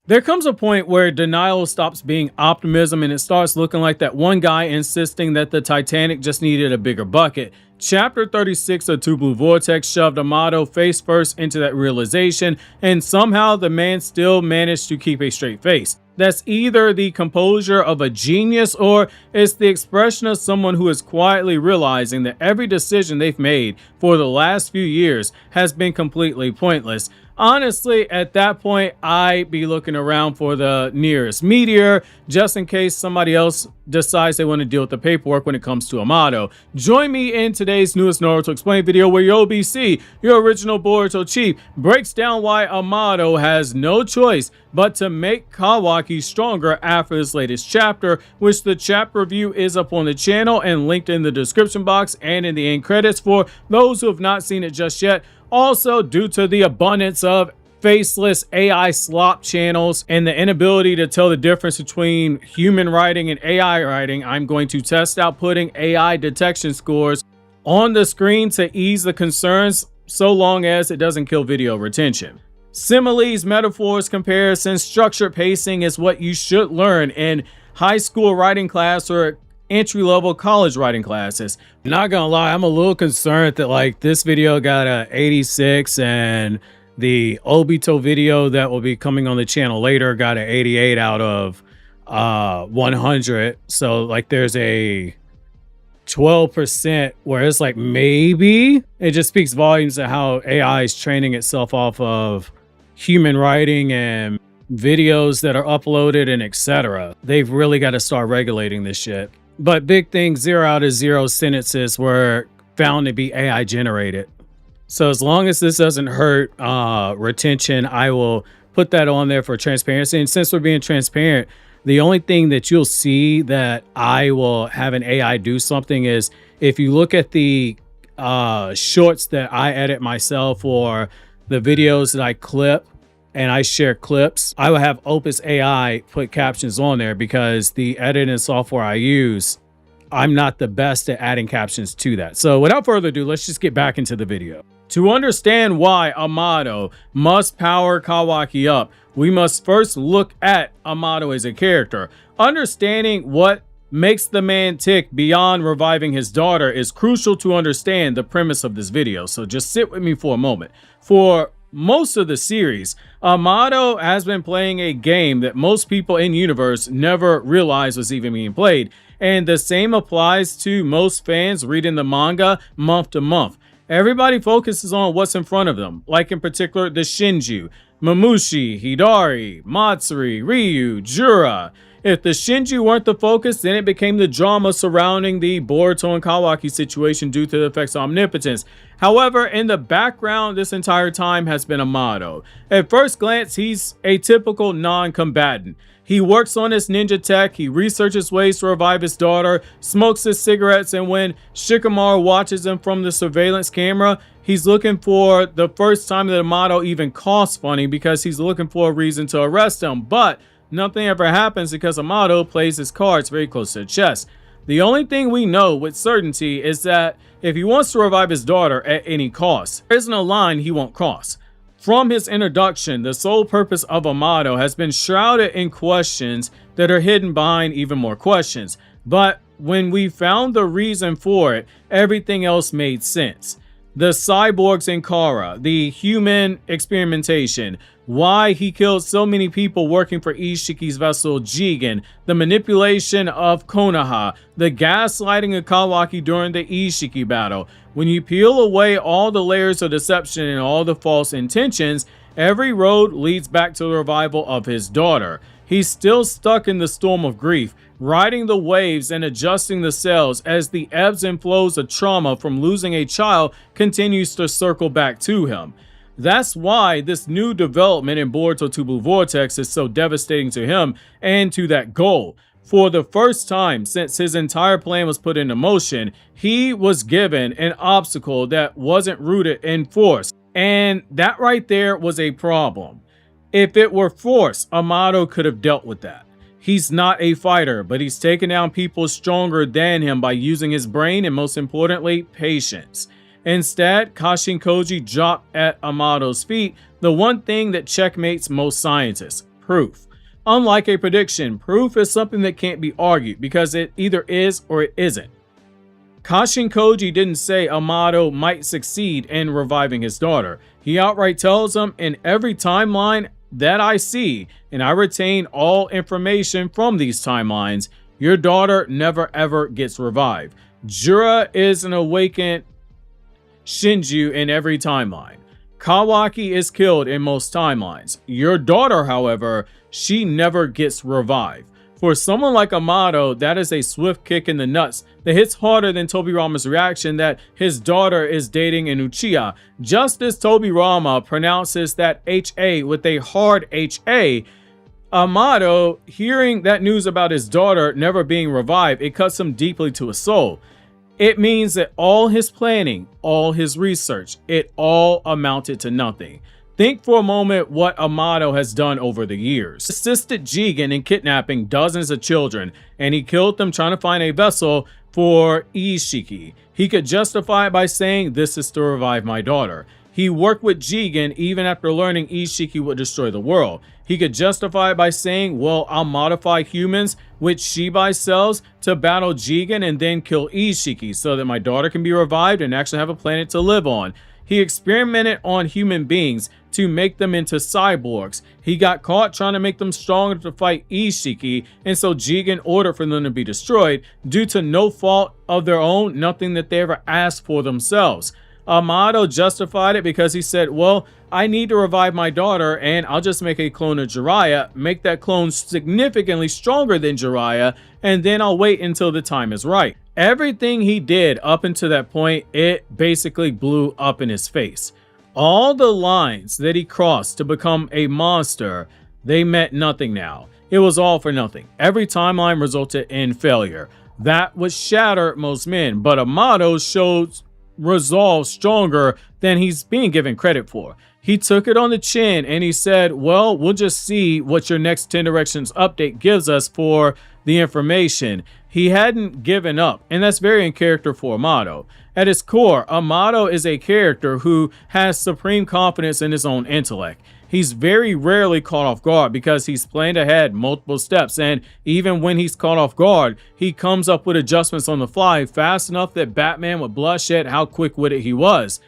There comes a point where denial stops being optimism and it starts looking like that one guy insisting that the Titanic just needed a bigger bucket. Chapter 36 of Two Blue Vortex shoved Amato face first into that realization, and somehow the man still managed to keep a straight face. That's either the composure of a genius or it's the expression of someone who is quietly realizing that every decision they've made for the last few years has been completely pointless. Honestly, at that point, I'd be looking around for the nearest meteor, just in case somebody else decides they want to deal with the paperwork when it comes to Amato. Join me in today's newest Naruto Explained video where your OBC, your original Boruto chief, breaks down why Amato has no choice but to make Kawaki stronger after this latest chapter, which the chapter review is up on the channel and linked in the description box and in the end credits for those who have not seen it just yet. Also, due to the abundance of faceless AI slop channels and the inability to tell the difference between human writing and AI writing, I'm going to test out putting AI detection scores on the screen to ease the concerns so long as it doesn't kill video retention. Similes, metaphors, comparisons, structured pacing is what you should learn in high school writing class or entry-level college writing classes. Not gonna lie, I'm a little concerned that like this video got a 86 and the Obito video that will be coming on the channel later got an 88 out of 100. So like there's a 12% where it's like maybe it just speaks volumes to how AI is training itself off of human writing and videos that are uploaded and etc. They've really got to start regulating this shit. But big thing, 0 out of 0 sentences were found to be AI generated. So as long as this doesn't hurt retention, I will put that on there for transparency. And since we're being transparent, the only thing that you'll see that I will have an AI do something is if you look at the shorts that I edit myself or the videos that I clip, and I share clips, I will have Opus AI put captions on there because the editing software I use, I'm not the best at adding captions to that. So without further ado, let's just get back into the video. To understand why Amato must power Kawaki up, we must first look at Amato as a character. Understanding what makes the man tick beyond reviving his daughter is crucial to understand the premise of this video. So just sit with me for a moment. For most of the series, Amato has been playing a game that most people in universe never realized was even being played. And the same applies to most fans reading the manga month to month. Everybody focuses on what's in front of them, like in particular the Shinju, Mamushi, Hidari, Matsuri, Ryu, Jura. If the Shinju weren't the focus, then it became the drama surrounding the Boruto and Kawaki situation due to the effects of omnipotence. However, in the background this entire time has been Amato. At first glance, he's a typical non-combatant. He works on his ninja tech, he researches ways to revive his daughter, smokes his cigarettes, and when Shikamaru watches him from the surveillance camera, he's looking for the first time that Amato even coughs funny because he's looking for a reason to arrest him. But nothing ever happens because Amato plays his cards very close to the chest. The only thing we know with certainty is that if he wants to revive his daughter at any cost, there isn't a line he won't cross. From his introduction, the sole purpose of Amato has been shrouded in questions that are hidden behind even more questions. But when we found the reason for it, everything else made sense. The cyborgs in Kara, the human experimentation, why he killed so many people working for Isshiki's vessel Jigen, the manipulation of Konoha, the gaslighting of Kawaki during the Isshiki battle. When you peel away all the layers of deception and all the false intentions, every road leads back to the revival of his daughter. He's still stuck in the storm of grief, riding the waves and adjusting the sails as the ebbs and flows of trauma from losing a child continues to circle back to him. That's why this new development in Boruto Two Blue Vortex is so devastating to him and to that goal. For the first time since his entire plan was put into motion, he was given an obstacle that wasn't rooted in force. And that right there was a problem. If it were force, Amato could have dealt with that. He's not a fighter, but he's taken down people stronger than him by using his brain and most importantly, patience. Instead, Kashin Koji dropped at Amato's feet the one thing that checkmates most scientists: proof. Unlike a prediction, proof is something that can't be argued because it either is or it isn't. Kashin Koji didn't say Amato might succeed in reviving his daughter. He outright tells him, in every timeline that I see, and I retain all information from these timelines, your daughter never ever gets revived. Jura is an awakened Shinju in every timeline. Kawaki is killed in most timelines. Your daughter, however, she never gets revived. For someone like Amato, that is a swift kick in the nuts that hits harder than Tobirama's reaction that his daughter is dating an Uchiha. Just as Tobirama pronounces that HA with a hard HA, Amato, hearing that news about his daughter never being revived, it cuts him deeply to his soul. It means that all his planning, all his research, it all amounted to nothing. Think for a moment what Amato has done over the years. He assisted Jigen in kidnapping dozens of children, and he killed them trying to find a vessel for Isshiki. He could justify it by saying, this is to revive my daughter. He worked with Jigen even after learning Isshiki would destroy the world. He could justify it by saying, well, I'll modify humans with Shibai cells to battle Jigen and then kill Isshiki so that my daughter can be revived and actually have a planet to live on. He experimented on human beings to make them into cyborgs. He got caught trying to make them stronger to fight Isshiki, and so Jigen ordered for them to be destroyed due to no fault of their own, nothing that they ever asked for themselves. Amato justified it because he said, well, I need to revive my daughter and I'll just make a clone of Jiraiya, make that clone significantly stronger than Jiraiya, and then I'll wait until the time is right. Everything he did up until that point, it basically blew up in his face. All the lines that he crossed to become a monster, they meant nothing now. It was all for nothing. Every timeline resulted in failure. That would shatter most men, but Amato showed resolve stronger than he's being given credit for. He took it on the chin and he said, well, we'll just see what your next 10 Directions update gives us for the information. He hadn't given up, and that's very in character for Amato. At its core, Amato is a character who has supreme confidence in his own intellect. He's very rarely caught off guard because he's planned ahead multiple steps, and even when he's caught off guard, he comes up with adjustments on the fly fast enough that Batman would blush at how quick-witted he was.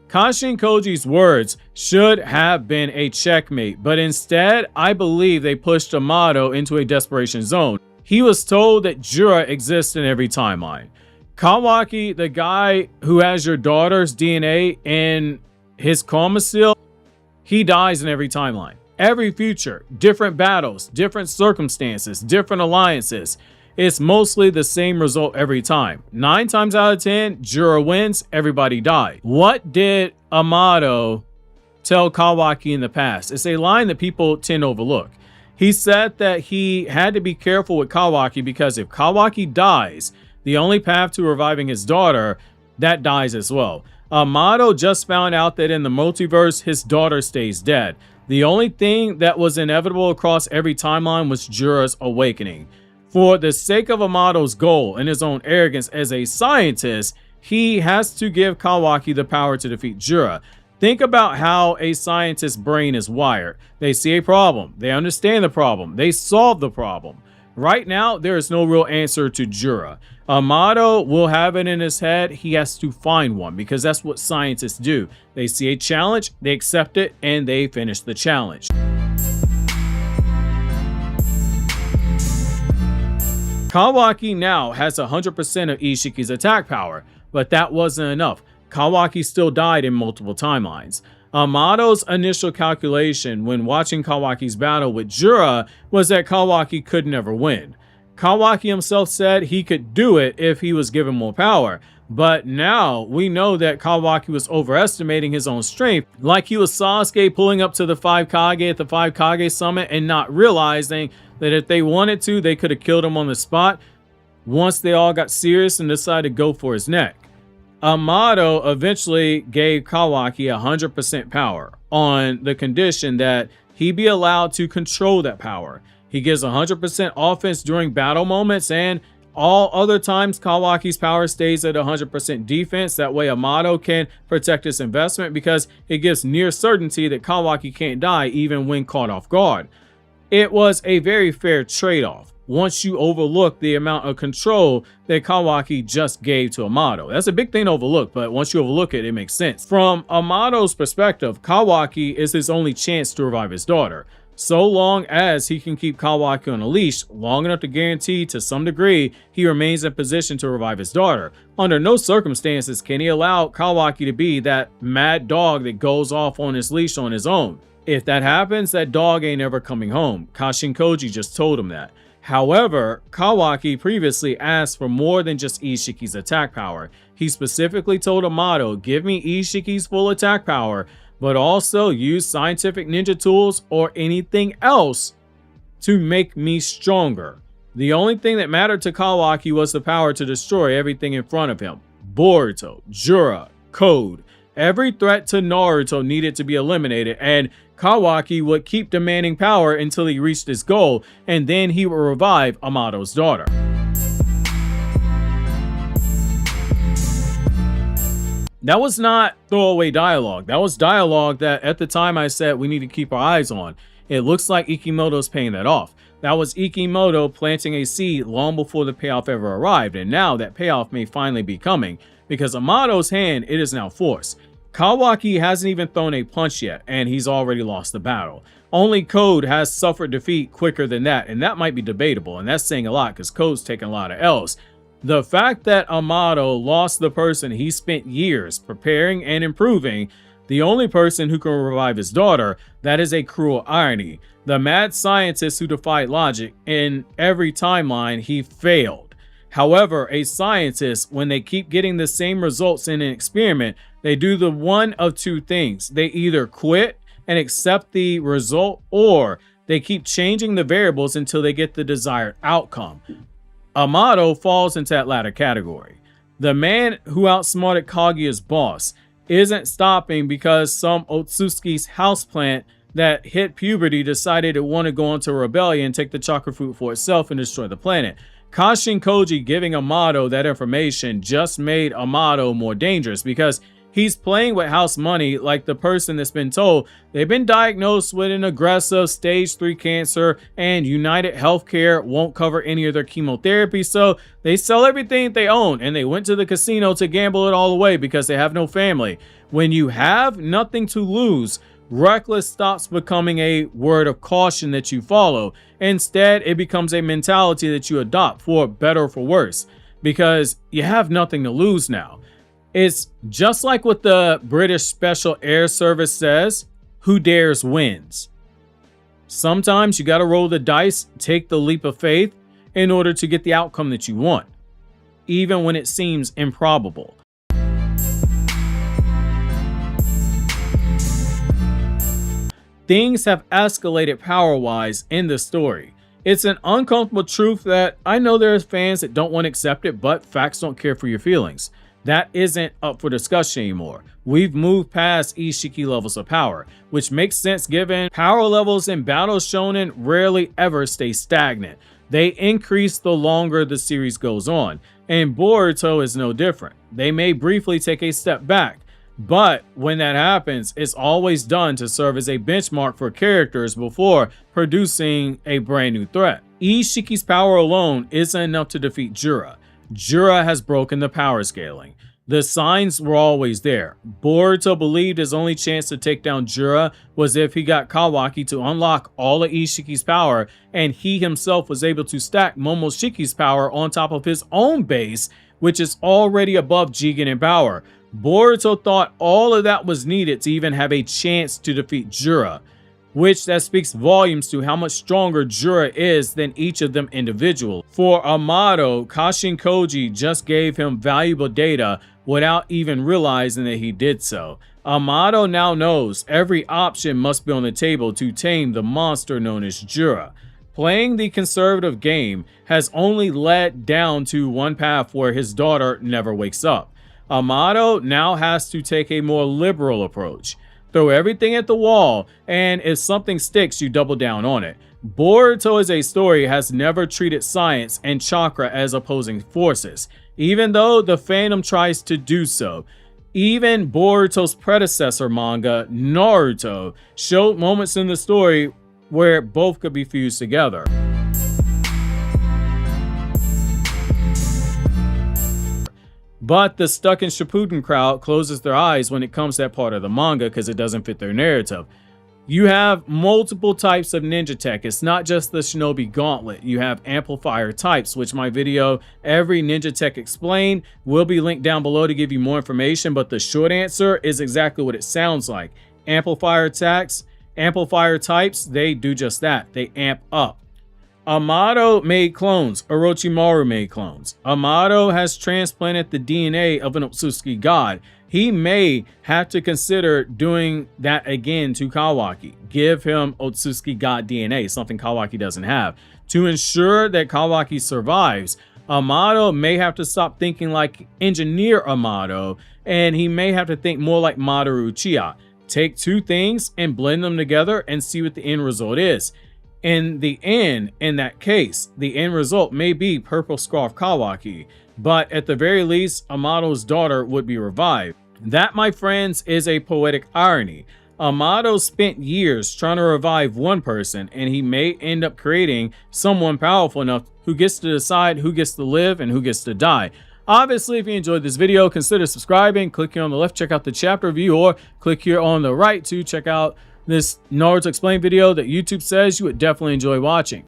Kashin Koji's words should have been a checkmate, but instead, I believe they pushed Amato into a desperation zone. He was told that Jura exists in every timeline. Kawaki, the guy who has your daughter's DNA in his Karma seal, he dies in every timeline. Every future, different battles, different circumstances, different alliances. It's mostly the same result every time. 9 times out of 10, Jura wins, everybody died. What did Amato tell Kawaki in the past? It's a line that people tend to overlook. He said that he had to be careful with Kawaki because if Kawaki dies, the only path to reviving his daughter, that dies as well. Amato just found out that in the multiverse, his daughter stays dead. The only thing that was inevitable across every timeline was Jura's awakening. For the sake of Amato's goal and his own arrogance as a scientist, he has to give Kawaki the power to defeat Jura. Think about how a scientist's brain is wired. They see a problem, they understand the problem, they solve the problem. Right now, there is no real answer to Jura. Amato will have it in his head. He has to find one because that's what scientists do. They see a challenge, they accept it, and they finish the challenge. Kawaki now has 100% of Isshiki's attack power, but that wasn't enough. Kawaki still died in multiple timelines. Amato's initial calculation when watching Kawaki's battle with Jura was that Kawaki could never win. Kawaki himself said he could do it if he was given more power, but now we know that Kawaki was overestimating his own strength, like he was Sasuke pulling up to the 5 Kage at the 5 Kage summit and not realizing that if they wanted to, they could have killed him on the spot once they all got serious and decided to go for his neck. Amato eventually gave Kawaki 100% power on the condition that he be allowed to control that power. He gives 100% offense during battle moments, and all other times Kawaki's power stays at 100% defense. That way Amato can protect his investment because it gives near certainty that Kawaki can't die even when caught off guard. It was a very fair trade-off once you overlook the amount of control that Kawaki just gave to Amato. That's a big thing to overlook, but once you overlook it, it makes sense. From Amato's perspective, Kawaki is his only chance to revive his daughter. So long as he can keep Kawaki on a leash long enough to guarantee to some degree he remains in position to revive his daughter. Under no circumstances can he allow Kawaki to be that mad dog that goes off on his leash on his own. If that happens, that dog ain't ever coming home. Kashin Koji just told him that. However, Kawaki previously asked for more than just Isshiki's attack power. He specifically told Amato, give me Isshiki's full attack power, but also use scientific ninja tools or anything else to make me stronger. The only thing that mattered to Kawaki was the power to destroy everything in front of him. Boruto, Jura, Code. Every threat to Naruto needed to be eliminated, and Kawaki would keep demanding power until he reached his goal, and then he would revive Amato's daughter. That was not throwaway dialogue. That was dialogue that at the time I said we need to keep our eyes on. It looks like Ikimoto's paying that off. That was Ikimoto planting a seed long before the payoff ever arrived, and now that payoff may finally be coming, because Amato's hand, it is now forced. Kawaki hasn't even thrown a punch yet, and he's already lost the battle. Only Code has suffered defeat quicker than that, and that might be debatable, and that's saying a lot because Code's taken a lot of L's. The fact that Amato lost the person he spent years preparing and improving, the only person who can revive his daughter, that is a cruel irony. The mad scientist who defied logic, in every timeline he failed. However, a scientist, when they keep getting the same results in an experiment, they do the one of two things. They either quit and accept the result, or they keep changing the variables until they get the desired outcome. Amato falls into that latter category. The man who outsmarted Kaguya's boss isn't stopping because some Otsutsuki's houseplant that hit puberty decided it wanted to go into rebellion, take the chakra fruit for itself, and destroy the planet. Kashin Koji giving Amato that information just made Amato more dangerous because he's playing with house money like the person that's been told they've been diagnosed with an aggressive stage 3 cancer and United Healthcare won't cover any of their chemotherapy, so they sell everything they own and they went to the casino to gamble it all away because they have no family. When you have nothing to lose, reckless stops becoming a word of caution that you follow. Instead, it becomes a mentality that you adopt, for better or for worse, because you have nothing to lose now. It's just like what the British Special Air Service says, who dares wins. Sometimes you got to roll the dice, take the leap of faith in order to get the outcome that you want, even when it seems improbable. Things have escalated power-wise in the story. It's an uncomfortable truth that I know there's fans that don't want to accept it, but facts don't care for your feelings. That isn't up for discussion anymore. We've moved past Isshiki levels of power, which makes sense given power levels in Battle Shonen rarely ever stay stagnant. They increase the longer the series goes on, and Boruto is no different. They may briefly take a step back, but when that happens, it's always done to serve as a benchmark for characters before producing a brand new threat. Isshiki's power alone isn't enough to defeat Jura. Jura has broken the power scaling. The signs were always there. Boruto believed his only chance to take down Jura was if he got Kawaki to unlock all of Isshiki's power, and he himself was able to stack Momoshiki's power on top of his own base, which is already above Jigen in power. Boruto thought all of that was needed to even have a chance to defeat Jura, which that speaks volumes to how much stronger Jura is than each of them individual. For Amato, Kashin Koji just gave him valuable data without even realizing that he did so. Amato now knows every option must be on the table to tame the monster known as Jura. Playing the conservative game has only led down to one path where his daughter never wakes up. Amato now has to take a more liberal approach. Throw everything at the wall, and if something sticks, you double down on it. Boruto as a story has never treated science and chakra as opposing forces, even though the fandom tries to do so. Even Boruto's predecessor manga, Naruto, showed moments in the story where both could be fused together. But the stuck in Shippuden crowd closes their eyes when it comes to that part of the manga because it doesn't fit their narrative. You have multiple types of ninja tech. It's not just the shinobi gauntlet. You have amplifier types, which my video, Every Ninja Tech Explained, will be linked down below to give you more information, but the short answer is exactly what it sounds like. Amplifier types, they do just that. They amp up. Amato made clones. Orochimaru made clones. Amato has transplanted the DNA of an Otsutsuki god. He may have to consider doing that again to Kawaki. Give him Otsutsuki god DNA, something Kawaki doesn't have. To ensure that Kawaki survives, Amato may have to stop thinking like Engineer Amato, and he may have to think more like Madoru Uchiha. Take two things and blend them together and see what the end result is. In the end, in that case, the end result may be Purple Scarf Kawaki, but at the very least, Amato's daughter would be revived. That, my friends, is a poetic irony. Amato spent years trying to revive one person, and he may end up creating someone powerful enough who gets to decide who gets to live and who gets to die. Obviously, if you enjoyed this video, consider subscribing. Click here on the left, check out the chapter review, or click here on the right to check out this Naruto Explained video that YouTube says you would definitely enjoy watching.